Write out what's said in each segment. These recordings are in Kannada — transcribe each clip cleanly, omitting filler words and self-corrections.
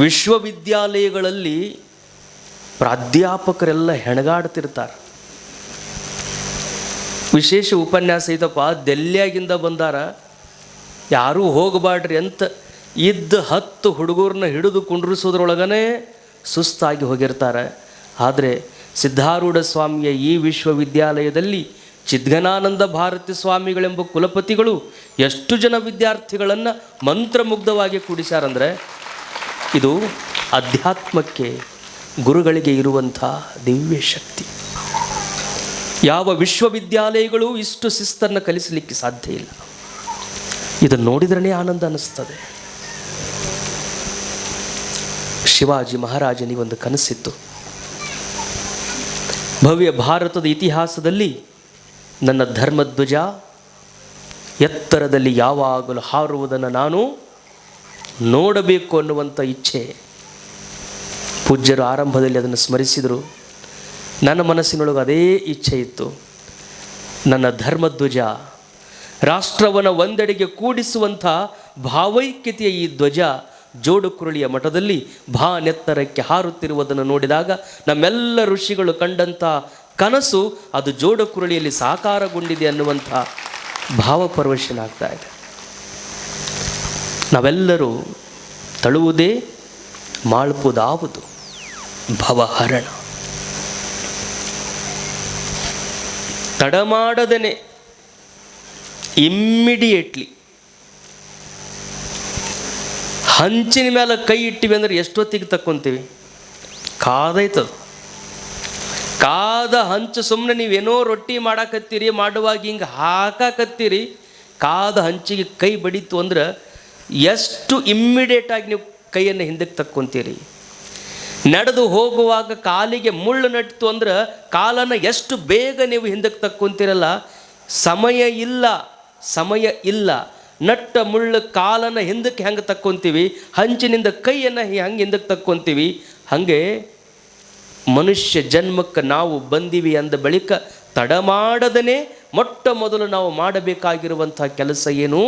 ವಿಶ್ವವಿದ್ಯಾಲಯಗಳಲ್ಲಿ ಪ್ರಾಧ್ಯಾಪಕರೆಲ್ಲ ಹೆಣಗಾಡ್ತಿರ್ತಾರೆ. ವಿಶೇಷ ಉಪನ್ಯಾಸ ಐತಪ್ಪ, ದೆಲ್ಲಿಯಾಗಿಂದ ಬಂದಾರ, ಯಾರೂ ಹೋಗಬಾಡ್ರಿ ಅಂತ ಇದ್ದ 10 ಹುಡುಗರನ್ನ ಹಿಡಿದು ಕುಂಡ್ರಿಸೋದ್ರೊಳಗನೆ ಸುಸ್ತಾಗಿ ಹೋಗಿರ್ತಾರೆ. ಆದರೆ ಸಿದ್ಧಾರೂಢ ಸ್ವಾಮಿಯ ಈ ವಿಶ್ವವಿದ್ಯಾಲಯದಲ್ಲಿ ಚಿದ್ಘನಾನಂದ ಭಾರತಿ ಸ್ವಾಮಿಗಳೆಂಬ ಕುಲಪತಿಗಳು ಎಷ್ಟು ಜನ ವಿದ್ಯಾರ್ಥಿಗಳನ್ನು ಮಂತ್ರಮುಗ್ಧವಾಗಿ ಕೂಡಿಸ್ಯಾರಂದರೆ, ಇದು ಅಧ್ಯಾತ್ಮಕ್ಕೆ ಗುರುಗಳಿಗೆ ಇರುವಂಥ ದಿವ್ಯ ಶಕ್ತಿ. ಯಾವ ವಿಶ್ವವಿದ್ಯಾಲಯಗಳು ಇಷ್ಟು ಶಿಸ್ತನ್ನು ಕಲಿಸಲಿಕ್ಕೆ ಸಾಧ್ಯ ಇಲ್ಲ. ಇದನ್ನು ನೋಡಿದ್ರೇ ಆನಂದ ಅನ್ನಿಸ್ತದೆ. ಶಿವಾಜಿ ಮಹಾರಾಜನಿಗೊಂದು ಕನಸಿತ್ತು, ಭವ್ಯ ಭಾರತದ ಇತಿಹಾಸದಲ್ಲಿ ನನ್ನ ಧರ್ಮಧ್ವಜ ಎತ್ತರದಲ್ಲಿ ಯಾವಾಗಲೂ ಹಾರುವುದನ್ನು ನಾನು ನೋಡಬೇಕು ಅನ್ನುವಂಥ ಇಚ್ಛೆ. ಪೂಜ್ಯರು ಆರಂಭದಲ್ಲಿ ಅದನ್ನು ಸ್ಮರಿಸಿದರು. ನನ್ನ ಮನಸ್ಸಿನೊಳಗೆ ಅದೇ ಇಚ್ಛೆ ಇತ್ತು. ನನ್ನ ಧರ್ಮಧ್ವಜ ರಾಷ್ಟ್ರವನ್ನು ಒಂದೆಡೆಗೆ ಕೂಡಿಸುವಂಥ ಭಾವೈಕ್ಯತೆಯ ಈ ಧ್ವಜ ಜೋಡುಕುರಳಿಯ ಮಠದಲ್ಲಿ ನೆತ್ತರಕ್ಕೆ ಹಾರುತ್ತಿರುವುದನ್ನು ನೋಡಿದಾಗ ನಮ್ಮೆಲ್ಲ ಋಷಿಗಳು ಕಂಡಂಥ ಕನಸು ಅದು ಜೋಡುಕುರಳಿಯಲ್ಲಿ ಸಾಕಾರಗೊಂಡಿದೆ ಅನ್ನುವಂಥ ಭಾವಪರವಶನಾಗ್ತಾ ಇದೆ. ನಾವೆಲ್ಲರೂ ತಳುವುದೇ ಮಾಳ್ಪುದಾವುದು ಭವಹರಣ. ತಡಮಾಡದೇನೆ ಇಮ್ಮಿಡಿಯೇಟ್ಲಿ ಹಂಚಿನ ಮೇಲೆ ಕೈ ಇಟ್ಟಿವಿ ಅಂದರೆ ಎಷ್ಟೊತ್ತಿಗೆ ತಕ್ಕೊಂತೀವಿ? ಕಾದೈತದು. ಕಾದ ಹಂಚು ಸುಮ್ಮನೆ ನೀವೇನೋ ರೊಟ್ಟಿ ಮಾಡಾಕತ್ತೀರಿ, ಮಾಡುವಾಗ ಹಿಂಗೆ ಹಾಕಾಕತ್ತೀರಿ, ಕಾದ ಹಂಚಿಗೆ ಕೈ ಬಡಿತು ಅಂದ್ರೆ ಎಷ್ಟು ಇಮ್ಮಿಡಿಯೇಟಾಗಿ ನೀವು ಕೈಯನ್ನು ಹಿಂದಕ್ಕೆ ತಕ್ಕೊಂತೀರಿ. ನಡೆದು ಹೋಗುವಾಗ ಕಾಲಿಗೆ ಮುಳ್ಳು ನಟ್ಟಿತು ಅಂದ್ರೆ ಕಾಲನ್ನು ಎಷ್ಟು ಬೇಗ ನೀವು ಹಿಂದಕ್ಕೆ ತಕ್ಕೊಂತೀರಲ್ಲ. ಸಮಯ ಇಲ್ಲ. ನಟ್ಟ ಮುಳ್ಳು ಕಾಲನ್ನು ಹಿಂದಕ್ಕೆ ಹೆಂಗೆ ತಕ್ಕೊಂತೀವಿ, ಹಂಚಿನಿಂದ ಕೈಯನ್ನು ಹೆಂಗೆ ಹಿಂದಕ್ಕೆ ತಕ್ಕೊಂತೀವಿ, ಹಾಗೆ ಮನುಷ್ಯ ಜನ್ಮಕ್ಕೆ ನಾವು ಬಂದಿವಿ ಅಂದ ಬಳಿಕ ತಡ ಮಾಡದೇ ಮೊಟ್ಟ ಮೊದಲು ನಾವು ಮಾಡಬೇಕಾಗಿರುವಂಥ ಕೆಲಸ ಏನು?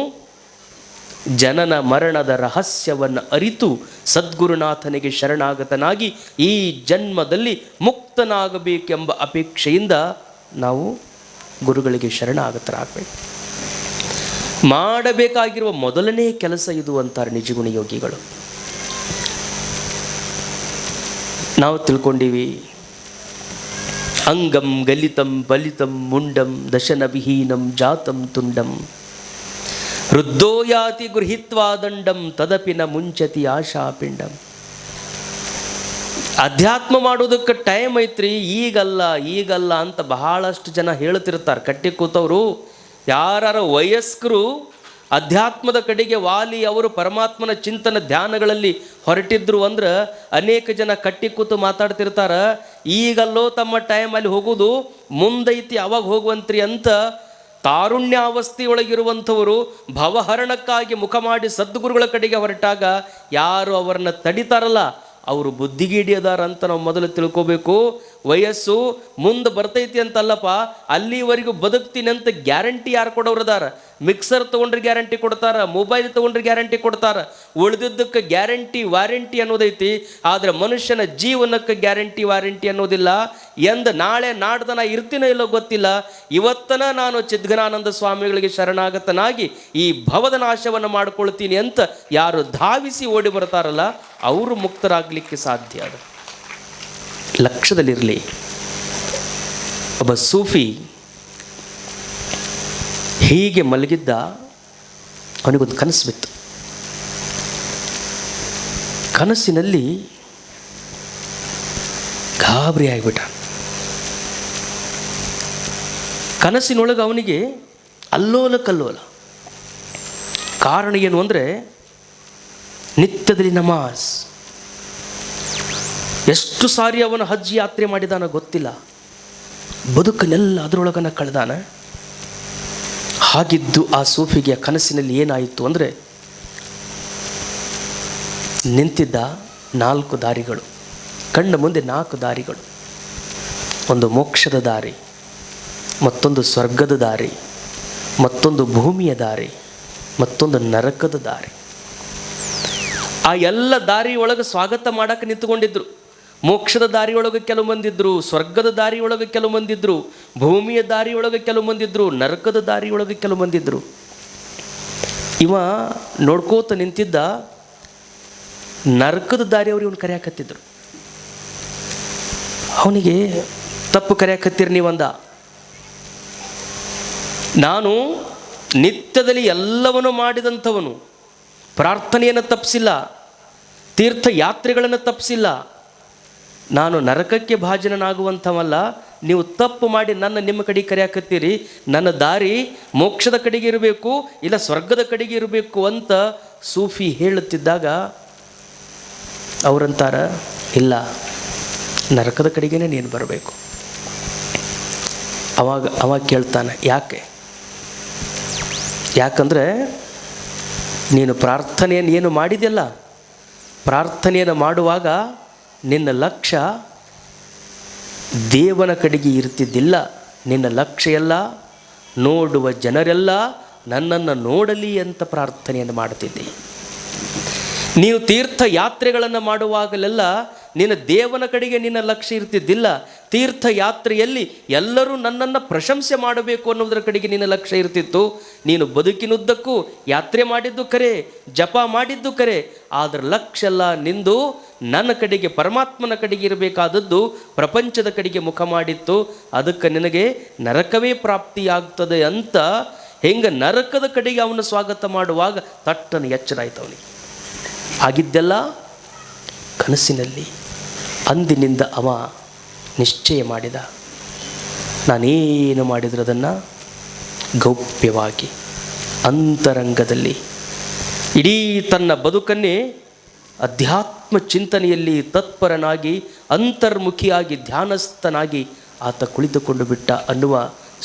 ಜನನ ಮರಣದ ರಹಸ್ಯವನ್ನು ಅರಿತು ಸದ್ಗುರುನಾಥನಿಗೆ ಶರಣಾಗತನಾಗಿ ಈ ಜನ್ಮದಲ್ಲಿ ಮುಕ್ತನಾಗಬೇಕೆಂಬ ಅಪೇಕ್ಷೆಯಿಂದ ನಾವು ಗುರುಗಳಿಗೆ ಶರಣಾಗತರಾಗಬೇಕು. ಮಾಡಬೇಕಾಗಿರುವ ಮೊದಲನೇ ಕೆಲಸ ಇದು ಅಂತಾರೆ ನಿಜಗುಣ ಯೋಗಿಗಳು. ನಾವು ತಿಳ್ಕೊಂಡೀವಿ, ಅಂಗಂ ಗಲಿತಂ ಬಲಿತಂ ಮುಂಡಂ ದಶನ ವಿಹೀನಂ ಜಾತಂ ತುಂಡಂ ವೃದ್ಧೋಯಾತಿ ಗೃಹೀತ್ವಾ ದಂಡಂ ತದಪಿನ ಮುಂಚತಿ ಆಶಾಪಿಂಡಂ. ಅಧ್ಯಾತ್ಮ ಮಾಡೋದಕ್ಕೆ ಟೈಮ್ ಐತ್ರಿ, ಈಗಲ್ಲ ಅಂತ ಬಹಳಷ್ಟು ಜನ ಹೇಳ್ತಿರ್ತಾರೆ. ಕಟ್ಟಿ ಕೂತವರು ಯಾರ ವಯಸ್ಕರು ಅಧ್ಯಾತ್ಮದ ಕಡೆಗೆ ವಾಲಿ ಅವರು ಪರಮಾತ್ಮನ ಚಿಂತನ ಧ್ಯಾನಗಳಲ್ಲಿ ಹೊರಟಿದ್ರು ಅಂದ್ರೆ ಅನೇಕ ಜನ ಕಟ್ಟಿ ಕೂತು ಮಾತಾಡ್ತಿರ್ತಾರೆ, ಈಗಲ್ಲೋ ತಮ್ಮ ಟೈಮಲ್ಲಿ ಹೋಗೋದು, ಮುಂದೈತಿ ಅವಾಗ ಹೋಗುವಂತ್ರಿ ಅಂತ. ತಾರುಣ್ಯಾವಸ್ಥೆಯೊಳಗಿರುವಂಥವರು ಭವಹರಣಕ್ಕಾಗಿ ಮುಖ ಮಾಡಿ ಸದ್ಗುರುಗಳ ಕಡೆಗೆ ಹೊರಟಾಗ ಯಾರು ಅವರನ್ನು ತಡಿತಾರಲ್ಲ ಅವರು ಬುದ್ಧಿಗೀಡಿ ಅದಾರ ಅಂತ ನಾವು ಮೊದಲು ತಿಳ್ಕೋಬೇಕು. ವಯಸ್ಸು ಮುಂದೆ ಬರ್ತೈತಿ ಅಂತಲ್ಲಪ್ಪ, ಅಲ್ಲಿವರೆಗೂ ಬದುಕ್ತೀನಿ ಅಂತ ಗ್ಯಾರಂಟಿ ಯಾರು ಕೊಡೋರದಾರ? ಮಿಕ್ಸರ್ ತೊಗೊಂಡ್ರೆ ಗ್ಯಾರಂಟಿ ಕೊಡ್ತಾರೆ, ಮೊಬೈಲ್ ತೊಗೊಂಡ್ರೆ ಗ್ಯಾರಂಟಿ ಕೊಡ್ತಾರೆ, ಉಳಿದಿದ್ದಕ್ಕೆ ಗ್ಯಾರಂಟಿ ವಾರಂಟಿ ಅನ್ನೋದೈತಿ. ಆದರೆ ಮನುಷ್ಯನ ಜೀವನಕ್ಕೆ ಗ್ಯಾರಂಟಿ ವಾರಂಟಿ ಅನ್ನೋದಿಲ್ಲ. ನಾಳೆ ನಾಡ್ದನ ಇರ್ತೀನೋ ಇಲ್ಲೋ ಗೊತ್ತಿಲ್ಲ, ಇವತ್ತನ ನಾನು ಚಿದ್ಘನಾನಂದ ಸ್ವಾಮಿಗಳಿಗೆ ಶರಣಾಗತನಾಗಿ ಈ ಭವದ ನಾಶವನ್ನು ಮಾಡ್ಕೊಳ್ತೀನಿ ಅಂತ ಯಾರು ಧಾವಿಸಿ ಓಡಿ ಬರ್ತಾರಲ್ಲ ಅವರು ಮುಕ್ತರಾಗಲಿಕ್ಕೆ ಸಾಧ್ಯ. ಅದು ಲಕ್ಷ್ಯದಲ್ಲಿರಲಿ. ಒಬ್ಬ ಸೂಫಿ ಹೀಗೆ ಮಲಗಿದ್ದ, ಅವನಿಗೊಂದು ಕನಸು ಬಿತ್ತು. ಕನಸಿನಲ್ಲಿ ಗಾಬರಿ ಆಗಿಬಿಟ್ಟ. ಕನಸಿನೊಳಗೆ ಅವನಿಗೆ ಅಲ್ಲೋಲ ಕಲ್ಲೋಲ. ಕಾರಣ ಏನು ಅಂದರೆ ನಿತ್ಯದಲ್ಲಿ ನಮಾಜ್. ಎಷ್ಟು ಸಾರಿ ಅವನು ಹಜ್ ಯಾತ್ರೆ ಮಾಡಿದಾನ ಗೊತ್ತಿಲ್ಲ, ಬದುಕನ್ನೆಲ್ಲ ಅದರೊಳಗನ ಕಳೆದಾನ. ಹಾಗಿದ್ದು ಆ ಸೂಫಿಗೆ ಕನಸಿನಲ್ಲಿ ಏನಾಯಿತು ಅಂದರೆ, ನಿಂತಿದ್ದ 4 ದಾರಿಗಳು, ಕಣ್ಣ ಮುಂದೆ 4 ದಾರಿಗಳು. ಒಂದು ಮೋಕ್ಷದ ದಾರಿ, ಮತ್ತೊಂದು ಸ್ವರ್ಗದ ದಾರಿ, ಮತ್ತೊಂದು ಭೂಮಿಯ ದಾರಿ, ಮತ್ತೊಂದು ನರಕದ ದಾರಿ. ಆ ಎಲ್ಲ ದಾರಿಯೊಳಗೆ ಸ್ವಾಗತ ಮಾಡಕ್ಕೆ ನಿಂತುಕೊಂಡಿದ್ರು. ಮೋಕ್ಷದ ದಾರಿಯೊಳಗೆ ಕೆಲವು ಮಂದಿದ್ರು, ಸ್ವರ್ಗದ ದಾರಿಯೊಳಗೆ ಕೆಲವು ಮಂದಿದ್ರು, ಭೂಮಿಯ ದಾರಿಯೊಳಗೆ ಕೆಲವು ಮಂದಿದ್ರು, ನರಕದ ದಾರಿಯೊಳಗೆ ಕೆಲವು ಮಂದಿದ್ರು. ಇವ ನೋಡ್ಕೋತ ನಿಂತಿದ್ದ, ನರಕದ ದಾರಿಯವರು ಇವನು ಕರೆಯಾಕತ್ತಿದ್ರು. ಅವನಿಗೆ ತಪ್ಪು ಕರೆಯಾಕತ್ತೀರಿ ನೀವಂದ. ನಾನು ನಿತ್ಯದಲ್ಲಿ ಎಲ್ಲವನ್ನು ಮಾಡಿದಂಥವನು, ಪ್ರಾರ್ಥನೆಯನ್ನು ತಪ್ಪಿಸಿಲ್ಲ, ತೀರ್ಥಯಾತ್ರೆಗಳನ್ನು ತಪ್ಪಿಸಿಲ್ಲ, ನಾನು ನರಕಕ್ಕೆ ಭಾಜನನಾಗುವಂಥವಲ್ಲ. ನೀವು ತಪ್ಪು ಮಾಡಿ ನಿಮ್ಮ ಕಡೆಗೆ ಕರೆಯಾಕತ್ತೀರಿ. ನನ್ನ ದಾರಿ ಮೋಕ್ಷದ ಕಡೆಗೆ ಇರಬೇಕು, ಇಲ್ಲ ಸ್ವರ್ಗದ ಕಡೆಗೆ ಇರಬೇಕು ಅಂತ ಸೂಫಿ ಹೇಳುತ್ತಿದ್ದಾಗ ಅವರಂತಾರ, ಇಲ್ಲ, ನರಕದ ಕಡೆಗೇ ನೀನು ಬರಬೇಕು. ಅವಾಗ ಕೇಳ್ತಾನೆ, ಯಾಕಂದರೆ ನೀನು ಪ್ರಾರ್ಥನೆಯನ್ನು ಏನು ಮಾಡಿದೆಯಲ್ಲ, ಪ್ರಾರ್ಥನೆಯನ್ನು ಮಾಡುವಾಗ ನಿನ್ನ ಲಕ್ಷ್ಯ ದೇವನ ಕಡೆಗೆ ಇರ್ತಿದ್ದಿಲ್ಲ. ನಿನ್ನ ಲಕ್ಷ್ಯ ಎಲ್ಲ ನೋಡುವ ಜನರೆಲ್ಲ ನನ್ನನ್ನು ನೋಡಲಿ ಅಂತ ಪ್ರಾರ್ಥನೆಯನ್ನು ಮಾಡ್ತಿದ್ದೆ. ನೀವು ತೀರ್ಥಯಾತ್ರೆಗಳನ್ನು ಮಾಡುವಾಗಲೆಲ್ಲ ನಿನ್ನ ದೇವನ ಕಡೆಗೆ ನಿನ್ನ ಲಕ್ಷ್ಯ ಇರ್ತಿದ್ದಿಲ್ಲ. ತೀರ್ಥಯಾತ್ರೆಯಲ್ಲಿ ಎಲ್ಲರೂ ನನ್ನನ್ನು ಪ್ರಶಂಸೆ ಮಾಡಬೇಕು ಅನ್ನೋದರ ಕಡೆಗೆ ನಿನ್ನ ಲಕ್ಷ್ಯ ಇರ್ತಿತ್ತು. ನೀನು ಬದುಕಿನುದ್ದಕ್ಕೂ ಯಾತ್ರೆ ಮಾಡಿದ್ದು ಕರೆ, ಜಪ ಮಾಡಿದ್ದು ಕರೆ, ಅದರ ಲಕ್ಷ್ಯ ಎಲ್ಲ ನಿಂದು ನನ್ನ ಕಡೆಗೆ, ಪರಮಾತ್ಮನ ಕಡೆಗೆ ಇರಬೇಕಾದದ್ದು ಪ್ರಪಂಚದ ಕಡೆಗೆ ಮುಖ ಮಾಡಿತ್ತು. ಅದಕ್ಕೆ ನಿನಗೆ ನರಕವೇ ಪ್ರಾಪ್ತಿಯಾಗ್ತದೆ ಅಂತ ಹೆಂಗೆ ನರಕದ ಕಡೆಗೆ ಅವನ ಸ್ವಾಗತ ಮಾಡುವಾಗ ತಟ್ಟನ ಎಚ್ಚರ ಆಯ್ತು ಅವನಿಗೆ. ಆಗಿದ್ದೆಲ್ಲ ಕನಸಿನಲ್ಲಿ. ಅಂದಿನಿಂದ ಅವ ನಿಶ್ಚಯ ಮಾಡಿದ, ನಾನೇನು ಮಾಡಿದ್ರೆ ಅದನ್ನು ಗೌಪ್ಯವಾಗಿ ಅಂತರಂಗದಲ್ಲಿ ಇಡೀ ತನ್ನ ಬದುಕನ್ನೇ ಅಧ್ಯಾತ್ಮ ಚಿಂತನೆಯಲ್ಲಿ ತತ್ಪರನಾಗಿ ಅಂತರ್ಮುಖಿಯಾಗಿ ಧ್ಯಾನಸ್ಥನಾಗಿ ಆತ ಕುಳಿತುಕೊಂಡು ಬಿಟ್ಟ ಅನ್ನುವ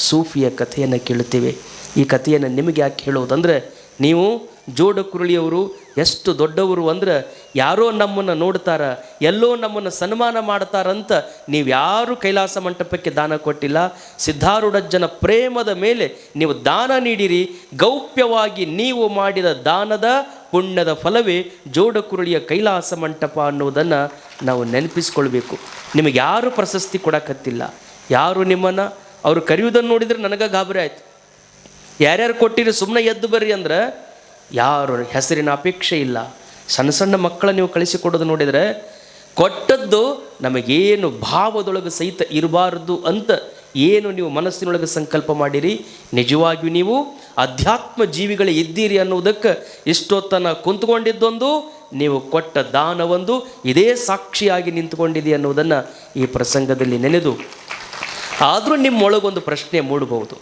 ಸೂಫಿಯ ಕಥೆಯನ್ನು ಕೇಳುತ್ತೇವೆ. ಈ ಕಥೆಯನ್ನು ನಿಮಗೆ ಯಾಕೆ ಹೇಳೋದಂದರೆ, ನೀವು ಜೋಡಕುರಳಿಯವರು ಎಷ್ಟು ದೊಡ್ಡವರು ಅಂದ್ರೆ, ಯಾರೋ ನಮ್ಮನ್ನು ನೋಡ್ತಾರ, ಎಲ್ಲೋ ನಮ್ಮನ್ನು ಸನ್ಮಾನ ಮಾಡ್ತಾರಂತ ನೀವು ಯಾರೂ ಕೈಲಾಸ ಮಂಟಪಕ್ಕೆ ದಾನ ಕೊಟ್ಟಿಲ್ಲ. ಸಿದ್ಧಾರೂಢಜ್ಜನ ಪ್ರೇಮದ ಮೇಲೆ ನೀವು ದಾನ ನೀಡಿರಿ. ಗೌಪ್ಯವಾಗಿ ನೀವು ಮಾಡಿದ ದಾನದ ಪುಣ್ಯದ ಫಲವೇ ಜೋಡಕುರಳಿಯ ಕೈಲಾಸ ಮಂಟಪ ಅನ್ನೋದನ್ನು ನಾವು ನೆನಪಿಸ್ಕೊಳ್ಬೇಕು. ನಿಮಗೆ ಯಾರು ಪ್ರಶಸ್ತಿ ಕೊಡಕತ್ತಿಲ್ಲ, ಯಾರು ನಿಮ್ಮನ್ನು ಅವರು ಕರೆಯುವುದನ್ನು ನೋಡಿದರೆ ನನಗೆ ಗಾಬರಿ ಆಯಿತು. ಯಾರ್ಯಾರು ಕೊಟ್ಟಿರಿ ಸುಮ್ಮನೆ ಎದ್ದು ಬರ್ರಿ ಅಂದ್ರೆ ಯಾರು ಹೆಸರಿನ ಅಪೇಕ್ಷೆ ಇಲ್ಲ. ಸಣ್ಣ ಸಣ್ಣ ಮಕ್ಕಳ ನೀವು ಕಳಿಸಿಕೊಡೋದು ನೋಡಿದರೆ ಕೊಟ್ಟದ್ದು ನಮಗೇನು ಭಾವದೊಳಗೆ ಸಹಿತ ಇರಬಾರ್ದು ಅಂತ ಏನು ನೀವು ಮನಸ್ಸಿನೊಳಗೆ ಸಂಕಲ್ಪ ಮಾಡಿರಿ. ನಿಜವಾಗಿಯೂ ನೀವು ಅಧ್ಯಾತ್ಮ ಜೀವಿಗಳೇ ಇದ್ದೀರಿ ಅನ್ನುವುದಕ್ಕೆ ಇಷ್ಟೊತ್ತನ ಕುಂತ್ಕೊಂಡಿದ್ದೊಂದು, ನೀವು ಕೊಟ್ಟ ದಾನವೊಂದು ಇದೇ ಸಾಕ್ಷಿಯಾಗಿ ನಿಂತುಕೊಂಡಿದೆ ಅನ್ನೋದನ್ನು ಈ ಪ್ರಸಂಗದಲ್ಲಿ ನೆನೆದು. ಆದರೂ ನಿಮ್ಮೊಳಗೊಂದು ಪ್ರಶ್ನೆ ಮೂಡಬಹುದು,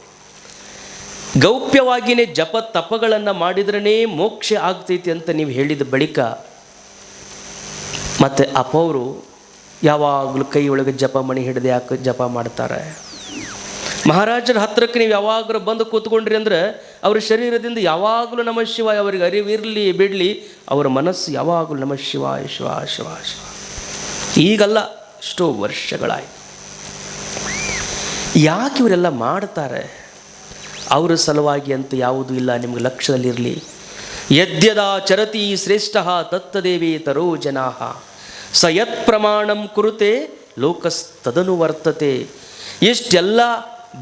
ಗೌಪ್ಯವಾಗಿಯೇ ಜಪ ತಪಗಳನ್ನು ಮಾಡಿದ್ರೇ ಮೋಕ್ಷ ಆಗ್ತೈತಿ ಅಂತ ನೀವು ಹೇಳಿದ ಬಳಿಕ ಮತ್ತು ಅಪವರು ಯಾವಾಗಲೂ ಕೈ ಒಳಗೆ ಜಪ ಮಣಿ ಹಿಡಿದು ಯಾಕೆ ಜಪ ಮಾಡ್ತಾರೆ? ಮಹಾರಾಜರ ಹತ್ತಿರಕ್ಕೆ ನೀವು ಯಾವಾಗಲೂ ಬಂದು ಕೂತ್ಕೊಂಡ್ರಿ ಅಂದರೆ ಅವ್ರ ಶರೀರದಿಂದ ಯಾವಾಗಲೂ ನಮಃ ಶಿವಾಯ, ಅವರಿಗೆ ಅರಿವಿರಲಿ ಬಿಡಲಿ, ಅವರ ಮನಸ್ಸು ಯಾವಾಗಲೂ ನಮಃ ಶಿವಾಯ ಶಿವ ಶಿವ ಶಿವ. ಈಗಲ್ಲ, ಎಷ್ಟೋ ವರ್ಷಗಳಾಯಿತು. ಯಾಕೆ ಇವರೆಲ್ಲ ಮಾಡ್ತಾರೆ? ಅವರ ಸಲುವಾಗಿ ಅಂತ ಯಾವುದೂ ಇಲ್ಲ, ನಿಮ್ಗೆ ಲಕ್ಷ್ಯದಲ್ಲಿರಲಿ. ಯದ್ಯದಾ ಚರತಿ ಶ್ರೇಷ್ಠ ತತ್ತದೇವೇ ತರೋ ಜನಾ ಸ ಯತ್ ಪ್ರಮಾಣಂ ಕುರುತೆ ಲೋಕಸ್ತದನು ವರ್ತತೆ. ಇಷ್ಟೆಲ್ಲ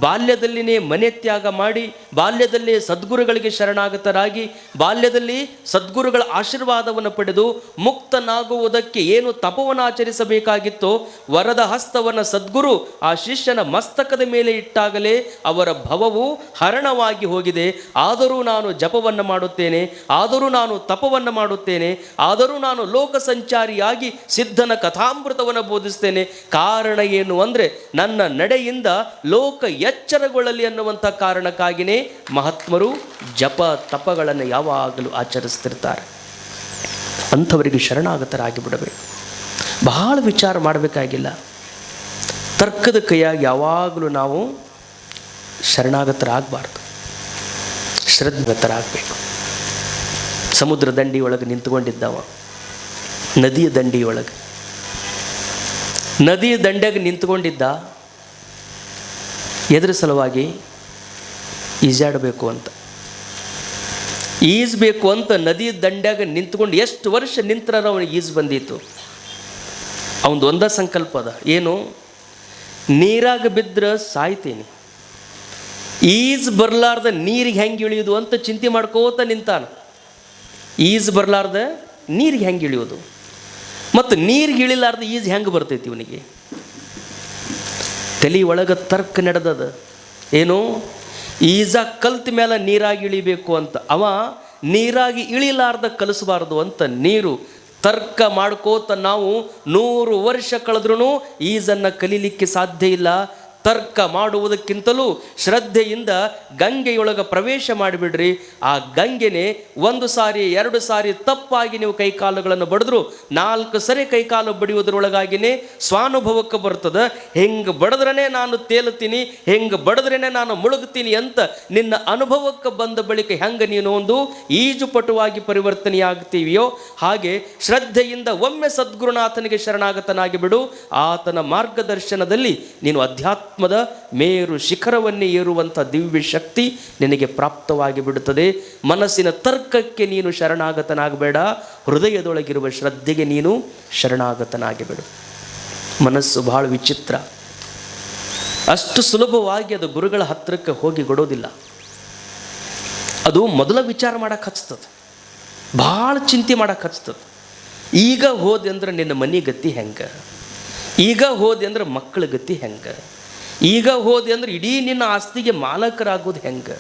ಬಾಲ್ಯದಲ್ಲಿನೇ ಮನೆ ತ್ಯಾಗ ಮಾಡಿ, ಬಾಲ್ಯದಲ್ಲೇ ಸದ್ಗುರುಗಳಿಗೆ ಶರಣಾಗತರಾಗಿ, ಬಾಲ್ಯದಲ್ಲಿ ಸದ್ಗುರುಗಳ ಆಶೀರ್ವಾದವನ್ನು ಪಡೆದು ಮುಕ್ತನಾಗುವುದಕ್ಕೆ ಏನು ತಪವನ್ನು ಆಚರಿಸಬೇಕಾಗಿತ್ತೋ ವರದ ಹಸ್ತವನ್ನು ಸದ್ಗುರು ಆ ಶಿಷ್ಯನ ಮಸ್ತಕದ ಮೇಲೆ ಇಟ್ಟಾಗಲೇ ಅವರ ಭವವು ಹರಣವಾಗಿ ಹೋಗಿದೆ. ಆದರೂ ನಾನು ಜಪವನ್ನು ಮಾಡುತ್ತೇನೆ, ಆದರೂ ನಾನು ತಪವನ್ನು ಮಾಡುತ್ತೇನೆ, ಆದರೂ ನಾನು ಲೋಕ ಸಂಚಾರಿಯಾಗಿ ಸಿದ್ಧನ ಕಥಾಮೃತವನ್ನು ಬೋಧಿಸ್ತೇನೆ. ಕಾರಣ ಏನು ಅಂದರೆ ನನ್ನ ನಡೆಯಿಂದ ಲೋಕ ಎಚ್ಚರಗೊಳ್ಳಲಿ ಅನ್ನುವಂಥ ಕಾರಣಕ್ಕಾಗಿಯೇ ಮಹಾತ್ಮರು ಜಪ ತಪಗಳನ್ನು ಯಾವಾಗಲೂ ಆಚರಿಸ್ತಿರ್ತಾರೆ. ಅಂಥವರಿಗೆ ಶರಣಾಗತರಾಗಿ ಬಿಡಬೇಕು. ಬಹಳ ವಿಚಾರ ಮಾಡಬೇಕಾಗಿಲ್ಲ. ತರ್ಕದ ಕೈಯಾಗಿ ಯಾವಾಗಲೂ ನಾವು ಶರಣಾಗತರಾಗಬಾರ್ದು, ಶ್ರದ್ಧತರಾಗಬೇಕು. ಸಮುದ್ರ ದಂಡಿಯೊಳಗೆ ನಿಂತುಕೊಂಡಿದ್ದವ, ನದಿಯ ದಂಡಿಯೊಳಗೆ, ನದಿಯ ದಂಡೆಗೆ ನಿಂತುಕೊಂಡಿದ್ದ. ಎದುರ ಸಲುವಾಗಿ ಈಜಾಡಬೇಕು ಅಂತ. ಈಜ್ಬೇಕು ಅಂತ ನದಿ ದಂಡ್ಯಾಗ ನಿಂತ್ಕೊಂಡು ಎಷ್ಟು ವರ್ಷ ನಿಂತರ ಅವನಿಗೆ ಈಜು ಬಂದಿತ್ತು. ಅವನದು ಒಂದ ಸಂಕಲ್ಪ ಅದ, ಏನು? ನೀರಾಗ ಬಿದ್ದರೆ ಸಾಯ್ತೀನಿ, ಈಜು ಬರಲಾರ್ದ ನೀರಿಗೆ ಹೆಂಗೆ ಇಳಿಯೋದು ಅಂತ ಚಿಂತೆ ಮಾಡ್ಕೋತ ನಿಂತಾನ. ಈಜು ಬರಲಾರ್ದ ನೀರಿಗೆ ಹೆಂಗೆ ಇಳಿಯೋದು, ಮತ್ತು ನೀರಿಗೆ ಇಳಿಲಾರ್ದ ಈಜು ಹೆಂಗೆ ಬರ್ತೈತಿ ಇವನಿಗೆ? ತಲೆ ಒಳಗೆ ತರ್ಕ ನಡೆದದ, ಏನು? ಈಜ ಕಲ್ತ ಮೇಲೆ ನೀರಾಗಿ ಇಳಿಬೇಕು ಅಂತ. ಅವ ನೀರಾಗಿ ಇಳಿಲಾರ್ದ ಕಲಿಸಬಾರ್ದು ಅಂತ ನೀರು ತರ್ಕ ಮಾಡ್ಕೋತ ನಾವು 100 ವರ್ಷ ಕಳೆದ್ರೂ ಈಜನ್ನು ಕಲೀಲಿಕ್ಕೆ ಸಾಧ್ಯ ಇಲ್ಲ. ತರ್ಕ ಮಾಡುವುದಕ್ಕಿಂತಲೂ ಶ್ರದ್ಧೆಯಿಂದ ಗಂಗೆಯೊಳಗೆ ಪ್ರವೇಶ ಮಾಡಿಬಿಡ್ರಿ. ಆ ಗಂಗೆನೇ 1 ಸಾರಿ 2 ಸಾರಿ ತಪ್ಪಾಗಿ ನೀವು ಕೈಕಾಲುಗಳನ್ನು ಬಡಿದ್ರು 4 ಸರಿ ಕೈಕಾಲು ಬಡಿಯೋದ್ರೊಳಗಾಗಿನೇ ಸ್ವಾನುಭವಕ್ಕೆ ಬರ್ತದೆ. ಹೆಂಗೆ ಬಡಿದ್ರೇ ನಾನು ತೇಲುತ್ತೀನಿ, ಹೆಂಗೆ ಬಡಿದ್ರೇ ನಾನು ಮುಳುಗ್ತೀನಿ ಅಂತ ನಿನ್ನ ಅನುಭವಕ್ಕೆ ಬಂದ ಬಳಿಕ ಹೆಂಗೆ ನೀನು ಒಂದು ಈಜುಪಟುವಾಗಿ ಪರಿವರ್ತನೆಯಾಗ್ತೀವಿಯೋ ಹಾಗೆ ಶ್ರದ್ಧೆಯಿಂದ ಒಮ್ಮೆ ಸದ್ಗುರುನಾಥನಿಗೆ ಶರಣಾಗತನಾಗಿ ಬಿಡು. ಆತನ ಮಾರ್ಗದರ್ಶನದಲ್ಲಿ ನೀನು ಅಧ್ಯಾತ್ಮ ಮೇರು ಶಿಖರವನ್ನೇ ಏರುವಂಥ ದಿವ್ಯ ಶಕ್ತಿ ನಿನಗೆ ಪ್ರಾಪ್ತವಾಗಿ ಬಿಡುತ್ತದೆ. ಮನಸ್ಸಿನ ತರ್ಕಕ್ಕೆ ನೀನು ಶರಣಾಗತನಾಗಬೇಡ, ಹೃದಯದೊಳಗಿರುವ ಶ್ರದ್ಧೆಗೆ ನೀನು ಶರಣಾಗತನಾಗಿಬಿಡು. ಮನಸ್ಸು ಬಹಳ ವಿಚಿತ್ರ, ಅಷ್ಟು ಸುಲಭವಾಗಿ ಅದು ಗುರುಗಳ ಹತ್ತಿರಕ್ಕೆ ಹೋಗಿ ಕೊಡೋದಿಲ್ಲ. ಅದು ಮೊದಲ ವಿಚಾರ ಮಾಡಕ್ಕೆ ಹಚ್ತದೆ, ಭಾಳ ಚಿಂತೆ ಮಾಡಕ್ಕೆ ಹಚ್ತದೆ. ಈಗ ಹೋದೆ ಅಂದ್ರೆ ನಿನ್ನ ಮನೆ ಗತಿ ಹೆಂಗೆ, ಈಗ ಹೋದೆ ಅಂದ್ರೆ ಮಕ್ಕಳ ಗತಿ ಹೆಂಗೆ, ಈಗ ಹೋದೆ ಅಂದ್ರೆ ಇಡೀ ನಿನ್ನ ಆಸ್ತಿಗೆ ಮಾಲಕರಾಗೋದು ಹೆಂಗೆ,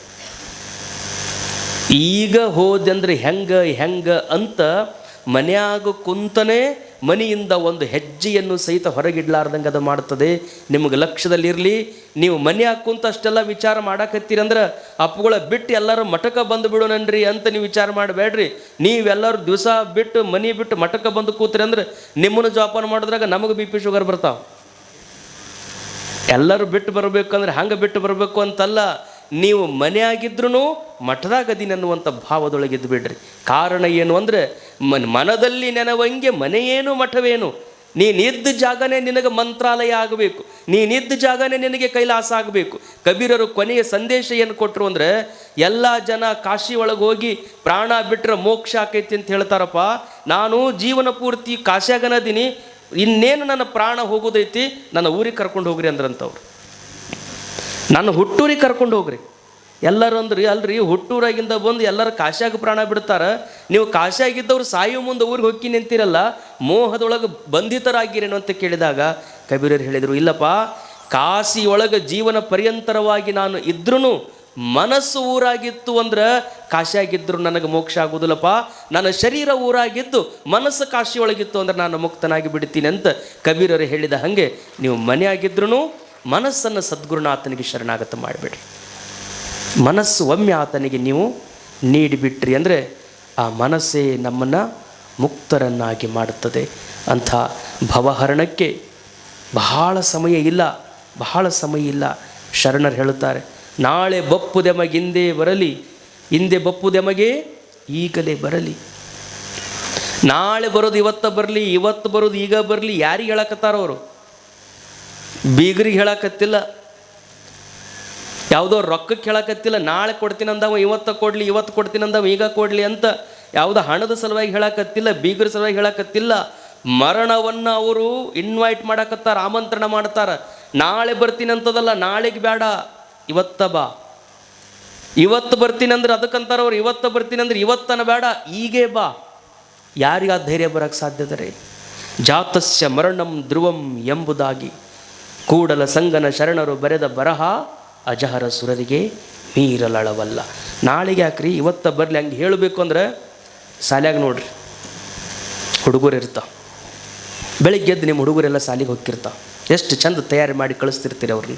ಈಗ ಹೋದೆ ಅಂದ್ರೆ ಹೆಂಗೆ ಅಂತ ಮನೆಯಾಗ ಕುಂತನೇ ಮನೆಯಿಂದ ಒಂದು ಹೆಜ್ಜೆಯನ್ನು ಸಹಿತ ಹೊರಗಿಡ್ಲಾರ್ದಂಗೆ ಅದು ಮಾಡ್ತದೆ. ನಿಮಗೆ ಲಕ್ಷ್ಯದಲ್ಲಿರಲಿ, ನೀವು ಮನೆಯಾಗ ಕುಂತ ಅಷ್ಟೆಲ್ಲ ವಿಚಾರ ಮಾಡಕತ್ತೀರಂದ್ರೆ ಅಪ್ಪುಗಳ ಬಿಟ್ಟು ಎಲ್ಲರೂ ಮಠಕ್ಕೆ ಬಂದು ಬಿಡೋಣನ್ರಿ ಅಂತ ನೀವು ವಿಚಾರ ಮಾಡಬೇಡ್ರಿ. ನೀವೆಲ್ಲರೂ ದಿವಸ ಬಿಟ್ಟು ಮನೆ ಬಿಟ್ಟು ಮಠಕ್ಕೆ ಬಂದು ಕೂತ್ರಿ ಅಂದ್ರೆ ನಿಮ್ಮನ್ನು ಜೋಪಾನ ಮಾಡಿದ್ರಾಗ ನಮಗೆ BP ಶುಗರ್ ಬರ್ತಾವೆ. ಎಲ್ಲರೂ ಬಿಟ್ಟು ಬರಬೇಕಂದ್ರೆ ಹಂಗೆ ಬಿಟ್ಟು ಬರಬೇಕು ಅಂತಲ್ಲ, ನೀವು ಮನೆಯಾಗಿದ್ರೂ ಮಠದಾಗ ಅದೀನಿ ಅನ್ನುವಂಥ ಭಾವದೊಳಗಿದ್ದು ಬಿಡ್ರಿ. ಕಾರಣ ಏನು ಅಂದರೆ ಮನದಲ್ಲಿ ನೆನವಂಗೆ ಮನೆಯೇನು ಮಠವೇನು. ನೀನಿದ್ದ ಜಾಗನೇ ನಿನಗೆ ಮಂತ್ರಾಲಯ ಆಗಬೇಕು, ನೀನಿದ್ದ ಜಾಗನೇ ನಿನಗೆ ಕೈಲಾಸ ಆಗಬೇಕು. ಕಬೀರರು ಕೊನೆಯ ಸಂದೇಶ ಏನು ಕೊಟ್ಟರು ಅಂದರೆ, ಎಲ್ಲ ಜನ ಕಾಶಿ ಒಳಗೆ ಹೋಗಿ ಪ್ರಾಣ ಬಿಟ್ಟರೆ ಮೋಕ್ಷ ಆಕೈತಿ ಅಂತ ಹೇಳ್ತಾರಪ್ಪ. ನಾನು ಜೀವನ ಪೂರ್ತಿ ಕಾಶಿಯಾಗನದೀನಿ, ಇನ್ನೇನು ನನ್ನ ಪ್ರಾಣ ಹೋಗೋದೈತಿ, ನನ್ನ ಊರಿಗೆ ಕರ್ಕೊಂಡು ಹೋಗ್ರಿ ಅಂದ್ರಂಥವ್ರು. ನನ್ನ ಹುಟ್ಟೂರಿಗೆ ಕರ್ಕೊಂಡು ಹೋಗ್ರಿ. ಎಲ್ಲರೂ ಅಂದ್ರಿ, ಅಲ್ರಿ ಹುಟ್ಟೂರಾಗಿಂದ ಬಂದು ಎಲ್ಲರೂ ಕಾಶಿಯಾಗ ಪ್ರಾಣ ಬಿಡ್ತಾರೆ, ನೀವು ಕಾಶಿಯಾಗಿದ್ದವ್ರು ಸಾಯೋ ಮುಂದೆ ಊರಿಗೆ ಹೋಗಿ ನಿಂತಿರಲ್ಲ, ಮೋಹದೊಳಗೆ ಬಂಧಿತರಾಗಿರೇನು ಅಂತ ಕೇಳಿದಾಗ ಕಬೀರರು ಹೇಳಿದರು, ಇಲ್ಲಪ್ಪ, ಕಾಶಿಯೊಳಗೆ ಜೀವನ ಪರ್ಯಂತರವಾಗಿ ನಾನು ಇದ್ರೂ ಮನಸ್ಸು ಊರಾಗಿತ್ತು ಅಂದ್ರೆ ಕಾಶಿಯಾಗಿದ್ದರು ನನಗೆ ಮೋಕ್ಷ ಆಗೋದಿಲ್ಲಪ್ಪ. ನನ್ನ ಶರೀರ ಊರಾಗಿದ್ದು ಮನಸ್ಸು ಕಾಶಿಯೊಳಗಿತ್ತು ಅಂದ್ರೆ ನಾನು ಮುಕ್ತನಾಗಿ ಬಿಡ್ತೀನಿ ಅಂತ ಕಬೀರರು ಹೇಳಿದ ಹಾಗೆ ನೀವು ಮನೆಯಾಗಿದ್ರೂ ಮನಸ್ಸನ್ನು ಸದ್ಗುರುನಾಥನಿಗೆ ಶರಣಾಗತ ಮಾಡಿಬಿಡ್ರಿ. ಮನಸ್ಸು ಒಮ್ಮೆ ಆತನಿಗೆ ನೀವು ನೀಡಿಬಿಟ್ರಿ ಅಂದರೆ ಆ ಮನಸ್ಸೇ ನಮ್ಮನ್ನು ಮುಕ್ತರನ್ನಾಗಿ ಮಾಡುತ್ತದೆ. ಅಂಥ ಭವಹರಣಕ್ಕೆ ಬಹಳ ಸಮಯ ಇಲ್ಲ. ಶರಣರು ಹೇಳುತ್ತಾರೆ, ನಾಳೆ ಬಪ್ಪುದೆಮಗಿಂದೇ ಬರಲಿ, ಹಿಂದೆ ಬಪ್ಪುದೆಮಗೆ ಈಗಲೇ ಬರಲಿ. ನಾಳೆ ಬರೋದು ಇವತ್ತು ಬರಲಿ, ಇವತ್ತು ಬರೋದು ಈಗ ಬರಲಿ. ಯಾರಿಗೆ ಹೇಳಕತ್ತಾರ ಅವರು? ಬೀಗರಿಗೆ ಹೇಳಕತ್ತಿಲ್ಲ, ಯಾವುದೋ ರೊಕ್ಕಕ್ಕೆ ಹೇಳಕತ್ತಿಲ್ಲ. ನಾಳೆ ಕೊಡ್ತೀನಿ ಅಂದವ ಇವತ್ತು ಕೊಡಲಿ, ಇವತ್ತು ಕೊಡ್ತೀನಿ ಅಂದವ ಈಗ ಕೊಡಲಿ ಅಂತ ಯಾವುದೋ ಹಣದ ಸಲುವಾಗಿ ಹೇಳಕತ್ತಿಲ್ಲ, ಬೀಗರ ಸಲುವಾಗಿ ಹೇಳಕತ್ತಿಲ್ಲ. ಮರಣವನ್ನು ಅವರು ಇನ್ವೈಟ್ ಮಾಡಕತ್ತಾರ, ಆಮಂತ್ರಣ ಮಾಡ್ತಾರೆ. ನಾಳೆ ಬರ್ತೀನಿ ಅಂತದಲ್ಲ, ನಾಳೆಗೆ ಬೇಡ, ಇವತ್ತ ಬಾ. ಇವತ್ತು ಬರ್ತೀನಿ ಅಂದ್ರೆ ಅದಕ್ಕಂತಾರೆ ಅವ್ರು, ಇವತ್ತು ಬರ್ತೀನಿ ಅಂದ್ರೆ ಇವತ್ತನ ಬೇಡ, ಈಗೇ ಬಾ. ಯಾರಿಗೆ ಆ ಧೈರ್ಯ ಬರೋಕ್ಕೆ ಸಾಧ್ಯತೆ ರೀ? ಜಾತಸ್ಯ ಮರಣಂ ಧ್ರುವಂ ಎಂಬುದಾಗಿ ಕೂಡಲ ಸಂಗನ ಶರಣರು ಬರೆದ ಬರಹ ಅಜಹರ ಸುರರಿಗೆ ಮೀರಲಳವಲ್ಲ. ನಾಳೆಗೆ ಯಾಕ್ರಿ, ಇವತ್ತ ಬರಲಿ ಹಂಗೆ ಹೇಳಬೇಕು ಅಂದ್ರೆ ಶಾಲ್ಯಾಗ ನೋಡ್ರಿ ಹುಡುಗರು ಇರ್ತಾವೆ. ಬೆಳಿಗ್ಗೆ ಎದ್ದು ನಿಮ್ಮ ಹುಡುಗರೆಲ್ಲ ಶಾಲೆಗೆ ಹೋಗ್ತಿರ್ತಾವೆ, ಎಷ್ಟು ಚಂದ ತಯಾರಿ ಮಾಡಿ ಕಳಿಸ್ತಿರ್ತೀರಿ ಅವ್ರನ್ನ.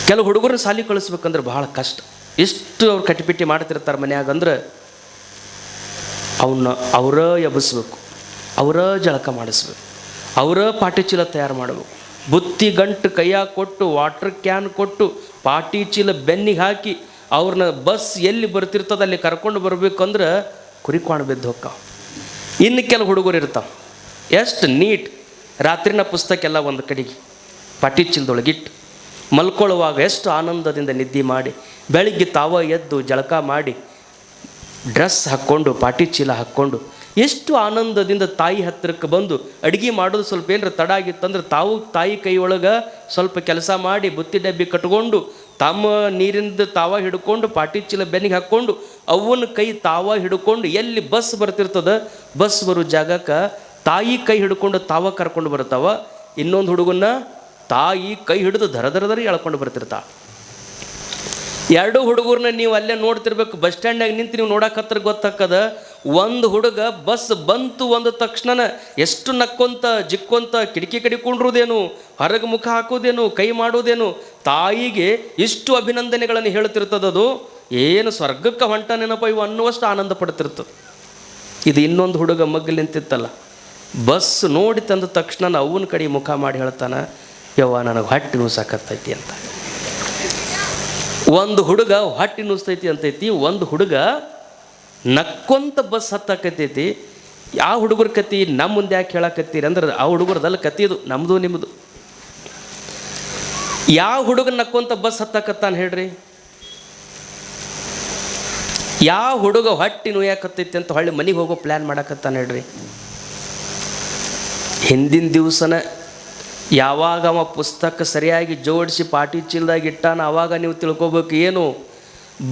ಕೆಲವು ಹುಡುಗರನ್ನ ಶಾಲೆಗೆ ಕಳಿಸ್ಬೇಕಂದ್ರೆ ಭಾಳ ಕಷ್ಟ. ಎಷ್ಟು ಅವ್ರು ಕಟ್ಟಿಪಿಟ್ಟಿ ಮಾಡ್ತಿರ್ತಾರೆ ಮನ್ಯಾಗ ಅಂದ್ರೆ ಅವನ್ನ ಅವರ ಎಬ್ಬಿಸ್ಬೇಕು, ಅವರ ಜಳಕ ಮಾಡಿಸ್ಬೇಕು, ಅವರ ಪಾಟಿ ಚೀಲ ತಯಾರು ಮಾಡಬೇಕು, ಬುತ್ತಿ ಗಂಟು ಕೈಯಾಗ ಕೊಟ್ಟು, ವಾಟರ್ ಕ್ಯಾನ್ ಕೊಟ್ಟು, ಪಾಟಿ ಚೀಲ ಬೆನ್ನಿಗೆ ಹಾಕಿ ಅವ್ರನ್ನ ಬಸ್ ಎಲ್ಲಿ ಬರ್ತಿರ್ತದೆ ಅಲ್ಲಿ ಕರ್ಕೊಂಡು ಬರಬೇಕಂದ್ರೆ ಕುರಿಕಾಣ ಬಿದ್ದು ಹೋಗ್ತಾವೆ. ಇನ್ನು ಕೆಲವು ಹುಡುಗರು ಇರ್ತಾವೆ ಎಷ್ಟು ನೀಟ್, ರಾತ್ರಿನ ಪುಸ್ತಕ ಎಲ್ಲ ಒಂದು ಕಡೆಗೆ ಪಾಟಿ ಚೀಲದೊಳಗಿಟ್ಟು ಮಲ್ಕೊಳ್ಳುವಾಗ ಎಷ್ಟು ಆನಂದದಿಂದ ನಿದ್ದೆ ಮಾಡಿ ಬೆಳಿಗ್ಗೆ ತಾವ ಎದ್ದು ಜಳಕ ಮಾಡಿ ಡ್ರೆಸ್ ಹಾಕ್ಕೊಂಡು ಪಾಟಿ ಚೀಲ ಹಾಕ್ಕೊಂಡು ಎಷ್ಟು ಆನಂದದಿಂದ ತಾಯಿ ಹತ್ತಿರಕ್ಕೆ ಬಂದು ಅಡುಗೆ ಮಾಡೋದು ಸ್ವಲ್ಪ ಏನರ ತಡ ಆಗಿತ್ತಂದ್ರೆ ತಾಯಿ ಕೈಯೊಳಗೆ ಸ್ವಲ್ಪ ಕೆಲಸ ಮಾಡಿ ಬುತ್ತಿ ಡಬ್ಬಿ ಕಟ್ಕೊಂಡು ತಮ್ಮ ನೀರಿಂದ ತಾವ ಹಿಡ್ಕೊಂಡು ಪಾಟಿ ಚೀಲ ಬೆನ್ನಿಗೆ ಹಾಕ್ಕೊಂಡು ಅವನ ಕೈ ತಾವ ಹಿಡ್ಕೊಂಡು ಎಲ್ಲಿ ಬಸ್ ಬರ್ತಿರ್ತದ ಬಸ್ ಬರೋ ಜಾಗಕ್ಕೆ ತಾಯಿ ಕೈ ಹಿಡ್ಕೊಂಡು ತಾವ ಕರ್ಕೊಂಡು ಬರ್ತಾವ. ಇನ್ನೊಂದು ಹುಡುಗನ್ನ ತಾಯಿ ಕೈ ಹಿಡಿದು ದರ ಎಳ್ಕೊಂಡು ಬರ್ತಿರ್ತಾವ. ಎರಡು ಹುಡುಗರನ್ನ ನೀವು ಅಲ್ಲೇ ನೋಡ್ತಿರ್ಬೇಕು. ಬಸ್ ಸ್ಟ್ಯಾಂಡ್ನಾಗ ನಿಂತು ನೀವು ನೋಡಕತ್ರ ಗೊತ್ತಾಕದ. ಒಂದು ಹುಡುಗ ಬಸ್ ಬಂತು ಒಂದು ತಕ್ಷಣ ಎಷ್ಟು ನಕ್ಕೊಂತ ಜಿಕ್ಕೊಂತ ಕಿಟಕಿ ಕಡಿಕೊಂಡ್ರುದೇನು, ಹೊರಗೆ ಮುಖ ಹಾಕೋದೇನು, ಕೈ ಮಾಡೋದೇನು, ತಾಯಿಗೆ ಇಷ್ಟು ಅಭಿನಂದನೆಗಳನ್ನು ಹೇಳ್ತಿರ್ತದದು. ಏನು ಸ್ವರ್ಗಕ್ಕೆ ಹೊಂಟ ನೆನಪ ಇವು ಅನ್ನುವಷ್ಟು ಆನಂದ ಪಡ್ತಿರ್ತದೆ. ಇದು ಇನ್ನೊಂದು ಹುಡುಗ ಮಗ್ಗಲ್ಲಿ ನಿಂತಿತ್ತಲ್ಲ, ಬಸ್ ನೋಡಿ ತಂದ ತಕ್ಷಣ ಅವನ ಕಡೆ ಮುಖ ಮಾಡಿ ಹೇಳ್ತಾನೆ, ಯವ್ವ ನನಗೆ ಹೊಟ್ಟೆ ನುಸಾಕತ್ತೈತಿ ಅಂತ. ಒಂದು ಹುಡುಗ ಹೊಟ್ಟೆ ನುಸ್ತೈತಿ ಅಂತೈತಿ, ಒಂದು ಹುಡುಗ ನಕ್ಕೊಂತ ಬಸ್ ಹತ್ತಾಕತ್ತೈತಿ. ಯಾವ ಹುಡುಗರ ಕತಿ ನಮ್ಮ ಮುಂದೆ ಯಾಕೆ ಹೇಳಕತ್ತೀರಿ ಅಂದ್ರೆ ಆ ಹುಡುಗರದಲ್ಲ ಕತಿ, ಇದು ನಮ್ಮದು ನಿಮ್ಮದು. ಯಾವ ಹುಡುಗ ನಕ್ಕೊಂತ ಬಸ್ ಹತ್ತಾಕತ್ತಾನ ಹೇಳ್ರಿ? ಯಾವ ಹುಡುಗ ಹೊಟ್ಟೆ ನುಯ್ಯಾಕತ್ತೈತಿ ಅಂತ ಹೊಳ್ಳಿ ಮನೆಗೆ ಹೋಗೋ ಪ್ಲ್ಯಾನ್ ಮಾಡಕತ್ತಾನ ಹೇಳ್ರಿ? ಹಿಂದಿನ ದಿವಸನ ಯಾವಾಗ ಅವ ಪುಸ್ತಕ ಸರಿಯಾಗಿ ಜೋಡಿಸಿ ಪಾಟಿ ಚೀಲದಾಗ ಇಟ್ಟಾನ ಆವಾಗ ನೀವು ತಿಳ್ಕೊಬೇಕು ಏನು,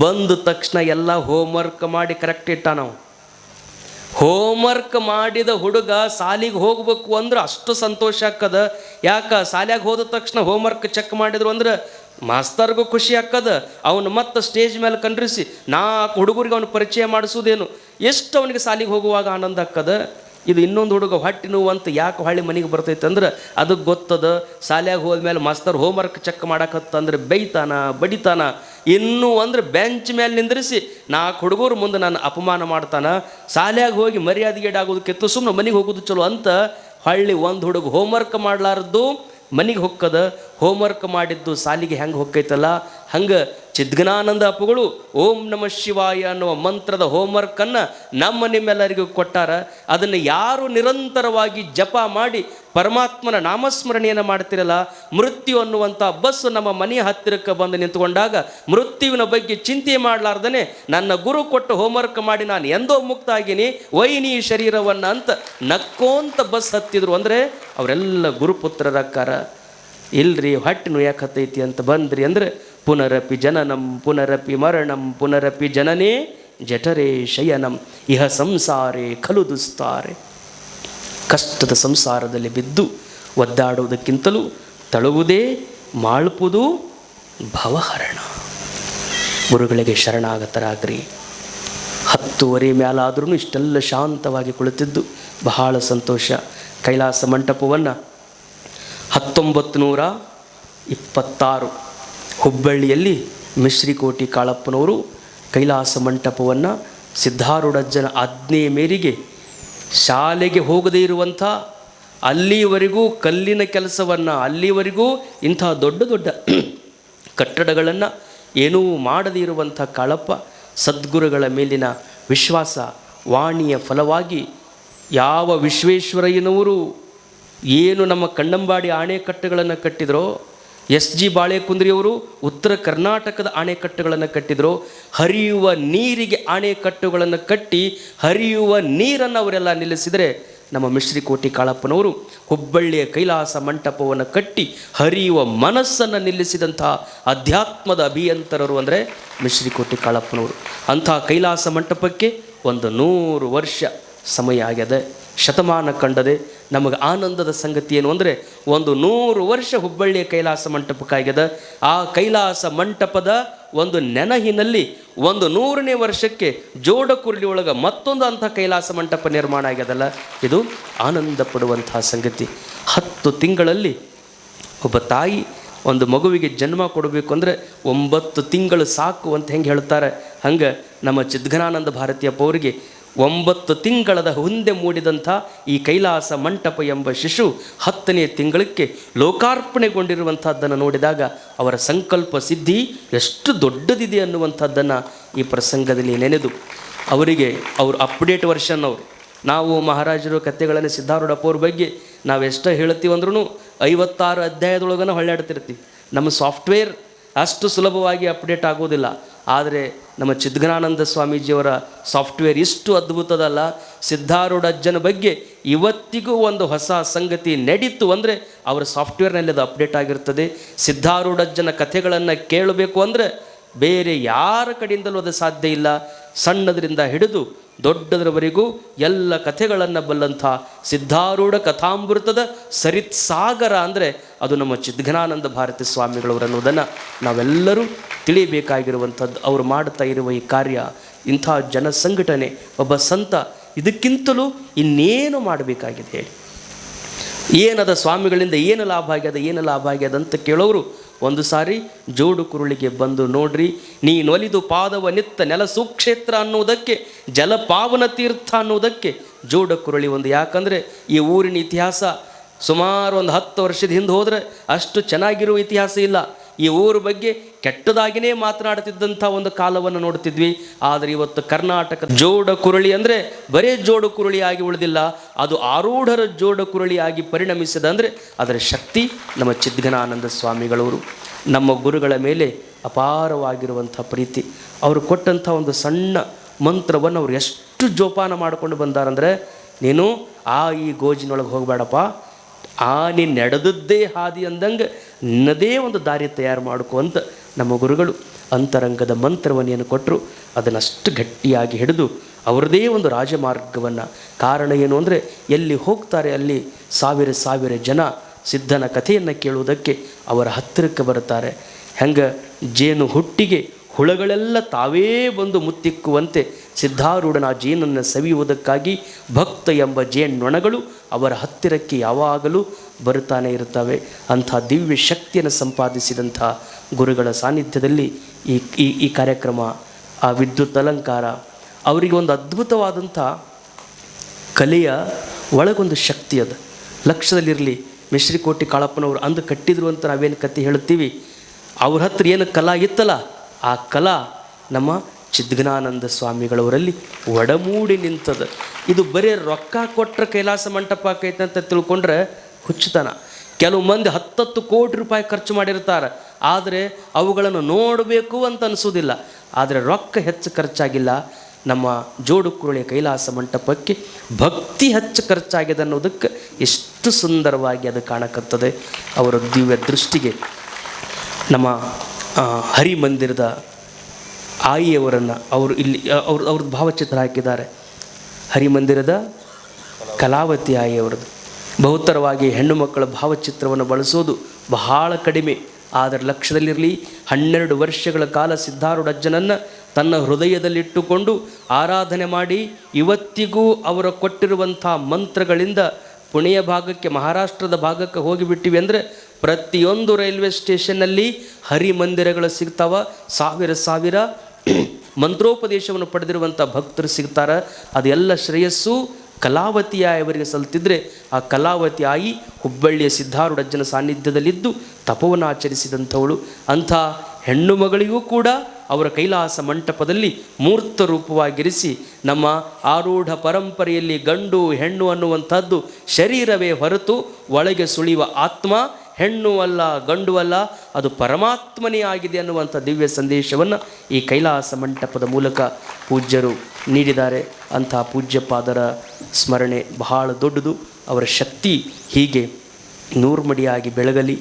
ಬಂದ ತಕ್ಷಣ ಎಲ್ಲ ಹೋಮ್ವರ್ಕ್ ಮಾಡಿ ಕರೆಕ್ಟ್ ಇಟ್ಟಾನ. ಹೋಮ್ವರ್ಕ್ ಮಾಡಿದ ಹುಡುಗ ಸಾಲಿಗೆ ಹೋಗ್ಬೇಕು ಅಂದ್ರೆ ಅಷ್ಟು ಸಂತೋಷ ಆಕ್ಕದ. ಯಾಕೆ ಶಾಲ್ಯಾಗ ಹೋದ ತಕ್ಷಣ ಹೋಮ್ವರ್ಕ್ ಚೆಕ್ ಮಾಡಿದ್ರು ಅಂದ್ರೆ ಮಾಸ್ತರ್ಗೂ ಖುಷಿ ಆಕ್ಕದ. ಅವನು ಮತ್ತೆ ಸ್ಟೇಜ್ ಮೇಲೆ ಕಂಡ್ರಿಸಿ 4 ಹುಡುಗರಿಗೆ ಅವನು ಪರಿಚಯ ಮಾಡಿಸೋದೇನು, ಎಷ್ಟು ಅವನಿಗೆ ಶಾಲಿಗೆ ಹೋಗುವಾಗ ಆನಂದ ಆಕ್ಕದ. ಇದು ಇನ್ನೊಂದು ಹುಡುಗ ಹೊಟ್ಟೆ ನೋವು ಅಂತ ಯಾಕೆ ಹೊಳ್ಳಿ ಮನೆಗೆ ಬರ್ತೈತೆ ಅಂದ್ರೆ ಅದಕ್ಕೆ ಗೊತ್ತದ. ಶಾಲ್ಯಾಗ ಹೋದ್ಮೇಲೆ ಮಾಸ್ತರ್ ಹೋಮ್ವರ್ಕ್ ಚೆಕ್ ಮಾಡಕತ್ತಂದ್ರೆ ಬೈತಾನ, ಬಡಿತಾನ. ಇನ್ನೂ ಅಂದ್ರೆ ಬೆಂಚ್ ಮೇಲೆ ನಿಂದ್ರಿಸಿ 4 ಹುಡುಗರು ಮುಂದೆ ನಾನು ಅಪಮಾನ ಮಾಡ್ತಾನ. ಶಾಲ್ಯಾಗ ಹೋಗಿ ಮರ್ಯಾದೆಗೇಡಾಗೋದಕ್ಕಿತ್ತು ಸುಮ್ಮನೆ ಮನೆಗೆ ಹೋಗೋದು ಚಲೋ ಅಂತ ಹೊಳ್ಳಿ ಒಂದು ಹುಡುಗ ಹೋಮ್ವರ್ಕ್ ಮಾಡಲಾರ್ದು ಮನೆಗೆ ಹೊಕ್ಕದ. ಹೋಮ್ವರ್ಕ್ ಮಾಡಿದ್ದು ಸಾಲಿಗೆ ಹೆಂಗೆ ಹೊಕ್ಕೈತಲ್ಲ ಹಂಗೆ ಚಿದ್ಗನಾನಂದ ಅಪ್ಪುಗಳು ಓಂ ನಮಃ ಶಿವಾಯ ಅನ್ನುವ ಮಂತ್ರದ ಹೋಮ್ವರ್ಕನ್ನು ನಿಮ್ಮೆಲ್ಲರಿಗೂ ಕೊಟ್ಟಾರ. ಅದನ್ನು ಯಾರು ನಿರಂತರವಾಗಿ ಜಪ ಮಾಡಿ ಪರಮಾತ್ಮನ ನಾಮಸ್ಮರಣೆಯನ್ನು ಮಾಡ್ತಿರಲ್ಲ, ಮೃತ್ಯು ಅನ್ನುವಂಥ ಬಸ್ಸು ನಮ್ಮ ಮನೆಯ ಹತ್ತಿರಕ್ಕೆ ಬಂದು ನಿಂತ್ಕೊಂಡಾಗ ಮೃತ್ಯುವಿನ ಬಗ್ಗೆ ಚಿಂತೆ ಮಾಡಲಾರ್ದೇ ನನ್ನ ಗುರು ಕೊಟ್ಟು ಹೋಮ್ವರ್ಕ್ ಮಾಡಿ ನಾನು ಎಂದೋ ಮುಕ್ತ ಆಗಿನಿ ವೈನಿ ಶರೀರವನ್ನು ಅಂತ ನಕ್ಕೋಂತ ಬಸ್ ಹತ್ತಿದ್ರು. ಅಂದರೆ ಅವರೆಲ್ಲ ಗುರುಪುತ್ರರಕ್ಕಾರ. ಇಲ್ರಿ ಹೊಟ್ಟೆ ನುಯ್ಯಾಕತ್ತೈತಿ ಅಂತ ಬಂದ್ರಿ ಅಂದರೆ ಪುನರಪಿ ಜನನಂ ಪುನರಪಿ ಮರಣಂ ಪುನರಪಿ ಜನನೇ ಜಠರೇ ಶಯನಂ ಇಹ ಸಂಸಾರೇ ಖಲು ದುಸ್ತಾರೆ. ಕಷ್ಟದ ಸಂಸಾರದಲ್ಲಿ ಬಿದ್ದು ಒದ್ದಾಡುವುದಕ್ಕಿಂತಲೂ ತಳುವುದೇ ಮಾಳ್ಪುದು ಭವಹರಣ. ಗುರುಗಳಿಗೆ ಶರಣಾಗತರಾಗ್ರಿ. 10:30 ಮೇಲಾದ್ರೂ ಇಷ್ಟೆಲ್ಲ ಶಾಂತವಾಗಿ ಕುಳಿತಿದ್ದು ಬಹಳ ಸಂತೋಷ. ಕೈಲಾಸ ಮಂಟಪವನ್ನು 1926 ಹುಬ್ಬಳ್ಳಿಯಲ್ಲಿ ಮಿಶ್ರಿಕೋಟಿ ಕಾಳಪ್ಪನವರು ಕೈಲಾಸ ಮಂಟಪವನ್ನು ಸಿದ್ಧಾರೂಢಜ್ಜನ ಆಜ್ಞೆಯ ಮೇರೆಗೆ ಶಾಲೆಗೆ ಹೋಗದೇ ಇರುವಂಥ ಅಲ್ಲಿವರೆಗೂ ಕಲ್ಲಿನ ಕೆಲಸವನ್ನು, ಅಲ್ಲಿವರೆಗೂ ಇಂಥ ದೊಡ್ಡ ದೊಡ್ಡ ಕಟ್ಟಡಗಳನ್ನು ಏನೂ ಮಾಡದೇ ಇರುವಂಥ ಕಾಳಪ್ಪ ಸದ್ಗುರುಗಳ ಮೇಲಿನ ವಿಶ್ವಾಸ ವಾಣಿಯ ಫಲವಾಗಿ ಯಾವ ವಿಶ್ವೇಶ್ವರಯ್ಯನವರು ಏನು ನಮ್ಮ ಕಣ್ಣಂಬಾಡಿ ಅಣೆಕಟ್ಟುಗಳನ್ನು ಕಟ್ಟಿದರೋ, SG ಬಾಳೆಕುಂದ್ರಿಯವರು ಉತ್ತರ ಕರ್ನಾಟಕದ ಅಣೆಕಟ್ಟುಗಳನ್ನು ಕಟ್ಟಿದರು. ಹರಿಯುವ ನೀರಿಗೆ ಅಣೆಕಟ್ಟುಗಳನ್ನು ಕಟ್ಟಿ ಹರಿಯುವ ನೀರನ್ನು ಅವರೆಲ್ಲ ನಿಲ್ಲಿಸಿದರೆ, ನಮ್ಮ ಮಿಶ್ರಿಕೋಟಿ ಕಾಳಪ್ಪನವರು ಹುಬ್ಬಳ್ಳಿಯ ಕೈಲಾಸ ಮಂಟಪವನ್ನು ಕಟ್ಟಿ ಹರಿಯುವ ಮನಸ್ಸನ್ನು ನಿಲ್ಲಿಸಿದಂಥ ಅಧ್ಯಾತ್ಮದ ಅಭಿಯಂತರರು ಅಂದರೆ ಮಿಶ್ರಿಕೋಟಿ ಕಾಳಪ್ಪನವರು. ಅಂಥ ಕೈಲಾಸ ಮಂಟಪಕ್ಕೆ ಒಂದು 100 ವರ್ಷ ಸಮಯ ಆಗ್ಯದ, ಶತಮಾನ ಕಂಡದೆ. ನಮಗೆ ಆನಂದದ ಸಂಗತಿ ಏನು ಅಂದರೆ ಒಂದು 100 ವರ್ಷ ಹುಬ್ಬಳ್ಳಿಯ ಕೈಲಾಸ ಮಂಟಪಕ್ಕಾಗ್ಯದ. ಆ ಕೈಲಾಸ ಮಂಟಪದ ಒಂದು ನೆನಹಿನಲ್ಲಿ ಒಂದು 100ನೇ ವರ್ಷಕ್ಕೆ ಜೋಡಕುರ್ಲಿ ಒಳಗೆ ಮತ್ತೊಂದು ಅಂಥ ಕೈಲಾಸ ಮಂಟಪ ನಿರ್ಮಾಣ ಆಗ್ಯದಲ್ಲ, ಇದು ಆನಂದ ಪಡುವಂತಹ ಸಂಗತಿ. 10 ತಿಂಗಳಲ್ಲಿ ಒಬ್ಬ ತಾಯಿ ಒಂದು ಮಗುವಿಗೆ ಜನ್ಮ ಕೊಡಬೇಕು ಅಂದರೆ 9 ತಿಂಗಳು ಸಾಕು ಅಂತ ಹೆಂಗೆ ಹೇಳ್ತಾರೆ, ಹಂಗೆ ನಮ್ಮ ಚಿದ್ಘನಾನಂದ ಭಾರತೀಯಪ್ಪ ಅವರಿಗೆ 9 ತಿಂಗಳದ ಹಿಂದೆ ಮೂಡಿದಂಥ ಈ ಕೈಲಾಸ ಮಂಟಪ ಎಂಬ ಶಿಶು 10ನೇ ತಿಂಗಳಿಗೆ ಲೋಕಾರ್ಪಣೆಗೊಂಡಿರುವಂಥದ್ದನ್ನು ನೋಡಿದಾಗ ಅವರ ಸಂಕಲ್ಪ ಸಿದ್ಧಿ ಎಷ್ಟು ದೊಡ್ಡದಿದೆ ಅನ್ನುವಂಥದ್ದನ್ನು ಈ ಪ್ರಸಂಗದಲ್ಲಿ ನೆನೆದು ಅವರಿಗೆ ಅವರು ಅಪ್ಡೇಟ್ ವರ್ಷನ್ ಅವರು. ನಾವು ಮಹಾರಾಜರು ಕಥೆಗಳನ್ನು ಸಿದ್ಧಾರೂಢಪ್ಪ ಅವ್ರ ಬಗ್ಗೆ ನಾವೆಷ್ಟೋ ಹೇಳ್ತೀವಂದ್ರೂ 56 ಅಧ್ಯಾಯದೊಳಗನ ಹೊಳ್ಳಾಡ್ತಿರ್ತೀವಿ. ನಮ್ಮ ಸಾಫ್ಟ್ವೇರ್ ಅಷ್ಟು ಸುಲಭವಾಗಿ ಅಪ್ಡೇಟ್ ಆಗೋದಿಲ್ಲ. ಆದರೆ ನಮ್ಮ ಚಿದ್ಗನಾನಂದ ಸ್ವಾಮೀಜಿಯವರ ಸಾಫ್ಟ್ವೇರ್ ಇಷ್ಟು ಅದ್ಭುತದಲ್ಲ. ಸಿದ್ಧಾರೂಢ ಅಜ್ಜನ ಬಗ್ಗೆ ಇವತ್ತಿಗೂ ಒಂದು ಹೊಸ ಸಂಗತಿ ನಡೀತು ಅಂದರೆ ಅವರ ಸಾಫ್ಟ್ವೇರ್ನಲ್ಲಿ ಅದು ಅಪ್ಡೇಟ್ ಆಗಿರ್ತದೆ. ಸಿದ್ಧಾರೂಢ ಅಜ್ಜನ ಕಥೆಗಳನ್ನು ಕೇಳಬೇಕು ಅಂದರೆ ಬೇರೆ ಯಾರ ಕಡೆಯಿಂದಲೂ ಅದು ಸಾಧ್ಯ ಇಲ್ಲ. ಸಣ್ಣದರಿಂದ ಹಿಡಿದು ದೊಡ್ಡದರವರೆಗೂ ಎಲ್ಲ ಕಥೆಗಳನ್ನು ಬಲ್ಲಂಥ ಸಿದ್ಧಾರೂಢ ಕಥಾಮೃತದ ಸರಿತ್ಸಾಗರ ಅಂದರೆ ಅದು ನಮ್ಮ ಚಿದ್ಗನಾನಂದ ಭಾರತಿ ಸ್ವಾಮಿಗಳವರು ಅನ್ನೋದನ್ನು ನಾವೆಲ್ಲರೂ ತಿಳಿಯಬೇಕಾಗಿರುವಂಥದ್ದು. ಅವರು ಮಾಡ್ತಾ ಇರುವ ಈ ಕಾರ್ಯ, ಇಂಥ ಜನ ಸಂಘಟನೆ, ಒಬ್ಬ ಸಂತ ಇದಕ್ಕಿಂತಲೂ ಇನ್ನೇನು ಮಾಡಬೇಕಾಗಿದೆ ಹೇಳಿ? ಏನದ ಸ್ವಾಮಿಗಳಿಂದ ಏನು ಲಾಭ ಆಗ್ಯದ ಅಂತ ಕೇಳೋರು ಒಂದು ಸಾರಿ ಜೋಡು ಕುರುಳಿಗೆ ಬಂದು ನೋಡ್ರಿ. ನೀನೊಲಿದು ಪಾದವ ನಿತ್ತ ನೆಲ ಸುಕ್ಷೇತ್ರ ಅನ್ನುವುದಕ್ಕೆ, ಜಲಪಾವನ ತೀರ್ಥ ಅನ್ನುವುದಕ್ಕೆ ಜೋಡು ಕುರುಳಿ ಒಂದು. ಯಾಕಂದರೆ ಈ ಊರಿನ ಇತಿಹಾಸ ಸುಮಾರು ಒಂದು 10 ವರ್ಷದ ಹಿಂದೆ ಹೋದರೆ ಅಷ್ಟು ಚೆನ್ನಾಗಿರುವ ಇತಿಹಾಸ ಇಲ್ಲ. ಈ ಊರ ಬಗ್ಗೆ ಕೆಟ್ಟದಾಗಿಯೇ ಮಾತನಾಡ್ತಿದ್ದಂಥ ಒಂದು ಕಾಲವನ್ನು ನೋಡ್ತಿದ್ವಿ. ಆದರೆ ಇವತ್ತು ಕರ್ನಾಟಕ ಜೋಡ ಕುರುಳಿ ಅಂದರೆ ಬರೇ ಜೋಡು ಕುರುಳಿಯಾಗಿ ಉಳಿದಿಲ್ಲ, ಅದು ಆರೂಢರ ಜೋಡ ಕುರುಳಿಯಾಗಿ ಪರಿಣಮಿಸಿದ ಅಂದರೆ ಅದರ ಶಕ್ತಿ ನಮ್ಮ ಚಿದ್ಗನಾನಂದ ಸ್ವಾಮಿಗಳವರು. ನಮ್ಮ ಗುರುಗಳ ಮೇಲೆ ಅಪಾರವಾಗಿರುವಂಥ ಪ್ರೀತಿ. ಅವರು ಕೊಟ್ಟಂಥ ಒಂದು ಸಣ್ಣ ಮಂತ್ರವನ್ನು ಅವರು ಎಷ್ಟು ಜೋಪಾನ ಮಾಡಿಕೊಂಡು ಬಂದಾರಂದರೆ, ನೀನು ಈ ಗೋಜಿನೊಳಗೆ ಹೋಗಬೇಡಪ್ಪ, ನೀನು ನಡೆದದ್ದೇ ಹಾದಿ ಅಂದಂಗೆ ನಿನ್ನದೇ ಒಂದು ದಾರಿ ತಯಾರು ಮಾಡ್ಕೊ ಅಂತ ನಮ್ಮ ಗುರುಗಳು ಅಂತರಂಗದ ಮಂತ್ರವನ್ನು ಏನು ಕೊಟ್ಟರು ಅದನ್ನಷ್ಟು ಗಟ್ಟಿಯಾಗಿ ಹಿಡಿದು ಅವರದೇ ಒಂದು ರಾಜಮಾರ್ಗವನ್ನು. ಕಾರಣ ಏನು ಅಂದರೆ, ಎಲ್ಲಿ ಹೋಗ್ತಾರೆ ಅಲ್ಲಿ ಸಾವಿರ ಜನ ಸಿದ್ಧನ ಕಥೆಯನ್ನು ಕೇಳುವುದಕ್ಕೆ ಅವರ ಹತ್ತಿರಕ್ಕೆ ಬರುತ್ತಾರೆ. ಹೆಂಗೆ ಜೇನು ಹುಟ್ಟಿಗೆ ಹುಳಗಳೆಲ್ಲ ತಾವೇ ಬಂದು ಮುತ್ತಿಕ್ಕುವಂತೆ ಸಿದ್ಧಾರೂಢನ ಆ ಜೇನನ್ನು ಸವಿಯುವುದಕ್ಕಾಗಿ ಭಕ್ತ ಎಂಬ ಜೇನ್ನೊಣಗಳು ಅವರ ಹತ್ತಿರಕ್ಕೆ ಯಾವಾಗಲೂ ಬರುತ್ತಾನೆ ಇರುತ್ತವೆ. ಅಂಥ ದಿವ್ಯ ಶಕ್ತಿಯನ್ನು ಸಂಪಾದಿಸಿದಂಥ ಗುರುಗಳ ಸಾನ್ನಿಧ್ಯದಲ್ಲಿ ಈ ಕಾರ್ಯಕ್ರಮ, ಆ ವಿದ್ಯುತ್ ಅಲಂಕಾರ, ಅವರಿಗೆ ಒಂದು ಅದ್ಭುತವಾದಂಥ ಕಲೆಯ ಒಳಗೊಂದು ಶಕ್ತಿ ಅದು. ಲಕ್ಷದಲ್ಲಿರಲಿ ಮಿಶ್ರಿಕೋಟಿ ಕಾಳಪ್ಪನವರು ಅಂದು ಕಟ್ಟಿದ್ರು ಅಂತ ನಾವೇನು ಕತೆ ಹೇಳ್ತೀವಿ, ಅವ್ರ ಹತ್ರ ಏನು ಕಲಾ ಇತ್ತಲ್ಲ, ಆ ಕಲಾ ನಮ್ಮ ಚಿದ್ಗನಾನಂದ ಸ್ವಾಮಿಗಳವರಲ್ಲಿ ಒಡಮೂಡಿ ನಿಂತದ. ಇದು ಬರೀ ರೊಕ್ಕ ಕೊಟ್ಟರೆ ಕೈಲಾಸ ಮಂಟಪ ಆಕೈತೆ ಅಂತ ತಿಳ್ಕೊಂಡ್ರೆ ಹುಚ್ಚುತನ. ಕೆಲವು ಮಂದಿ 10 ಕೋಟಿ ರೂಪಾಯಿ ಖರ್ಚು ಮಾಡಿರ್ತಾರೆ, ಆದರೆ ಅವುಗಳನ್ನು ನೋಡಬೇಕು ಅಂತ ಅನಿಸೋದಿಲ್ಲ. ಆದರೆ ರೊಕ್ಕ ಹೆಚ್ಚು ಖರ್ಚಾಗಿಲ್ಲ. ನಮ್ಮ ಜೋಡು ಕುರುಳಿಯ ಕೈಲಾಸ ಮಂಟಪಕ್ಕೆ ಭಕ್ತಿ ಹೆಚ್ಚು ಖರ್ಚಾಗಿದೆ ಅನ್ನೋದಕ್ಕೆ ಎಷ್ಟು ಸುಂದರವಾಗಿ ಅದು ಕಾಣಕತ್ತದೆ. ಅವರ ದಿವ್ಯ ದೃಷ್ಟಿಗೆ ನಮ್ಮ ಹರಿಮಂದಿರದ ಆಯಿಯವರನ್ನು ಅವರು ಇಲ್ಲಿ ಅವ್ರದ್ದು ಭಾವಚಿತ್ರ ಹಾಕಿದ್ದಾರೆ. ಹರಿಮಂದಿರದ ಕಲಾವತಿ ಆಯಿಯವರದ್ದು ಬಹುತರವಾಗಿ ಹೆಣ್ಣು ಮಕ್ಕಳ ಭಾವಚಿತ್ರವನ್ನು ಬಳಸೋದು ಬಹಳ ಕಡಿಮೆ. ಆದರೆ ಲಕ್ಷದಲ್ಲಿರಲಿ 12 ವರ್ಷಗಳ ಕಾಲ ಸಿದ್ಧಾರೂಢ ಅಜ್ಜನನ್ನು ತನ್ನ ಹೃದಯದಲ್ಲಿಟ್ಟುಕೊಂಡು ಆರಾಧನೆ ಮಾಡಿ ಇವತ್ತಿಗೂ ಅವರು ಕೊಟ್ಟಿರುವಂಥ ಮಂತ್ರಗಳಿಂದ ಪುಣೆಯ ಭಾಗಕ್ಕೆ, ಮಹಾರಾಷ್ಟ್ರದ ಭಾಗಕ್ಕೆ ಹೋಗಿಬಿಟ್ಟಿವಿ ಅಂದರೆ ಪ್ರತಿಯೊಂದು ರೈಲ್ವೆ ಸ್ಟೇಷನ್ನಲ್ಲಿ ಹರಿಮಂದಿರಗಳು ಸಿಗ್ತಾವ. ಸಾವಿರ ಮಂತ್ರೋಪದೇಶವನ್ನು ಪಡೆದಿರುವಂಥ ಭಕ್ತರು ಸಿಗ್ತಾರೆ. ಅದೆಲ್ಲ ಶ್ರೇಯಸ್ಸು ಕಲಾವತಿ ಆಯವರಿಗೆ ಸಲ್ತಿದ್ರೆ, ಆ ಕಲಾವತಿ ಆಯಿ ಹುಬ್ಬಳ್ಳಿಯ ಸಿದ್ಧಾರೂಢ ಅಜ್ಜನ ಸಾನ್ನಿಧ್ಯದಲ್ಲಿದ್ದು ತಪವನ್ನು ಆಚರಿಸಿದಂಥವಳು. ಅಂಥ ಹೆಣ್ಣು ಮಗಳಿಗೂ ಕೂಡ ಅವರ ಕೈಲಾಸ ಮಂಟಪದಲ್ಲಿ ಮೂರ್ತ ರೂಪವಾಗಿರಿಸಿ ನಮ್ಮ ಆರೂಢ ಪರಂಪರೆಯಲ್ಲಿ ಗಂಡು ಹೆಣ್ಣು ಅನ್ನುವಂಥದ್ದು ಶರೀರವೇ ಹೊರತು ಒಳಗೆ ಸುಳಿಯುವ ಆತ್ಮ ಹೆಣ್ಣು ಅಲ್ಲ, ಗಂಡು ಅಲ್ಲ, ಅದು ಪರಮಾತ್ಮನೇ ಆಗಿದೆ ಅನ್ನುವಂಥ ದಿವ್ಯ ಸಂದೇಶವನ್ನು ಈ ಕೈಲಾಸ ಮಂಟಪದ ಮೂಲಕ ಪೂಜ್ಯರು ನೀಡಿದ್ದಾರೆ. ಅಂಥ ಪೂಜ್ಯಪಾದರ ಸ್ಮರಣೆ ಬಹಳ ದೊಡ್ಡದು. ಅವರ ಶಕ್ತಿ ಹೀಗೆ ನೂರ್ಮಡಿಯಾಗಿ ಬೆಳಗಲಿ.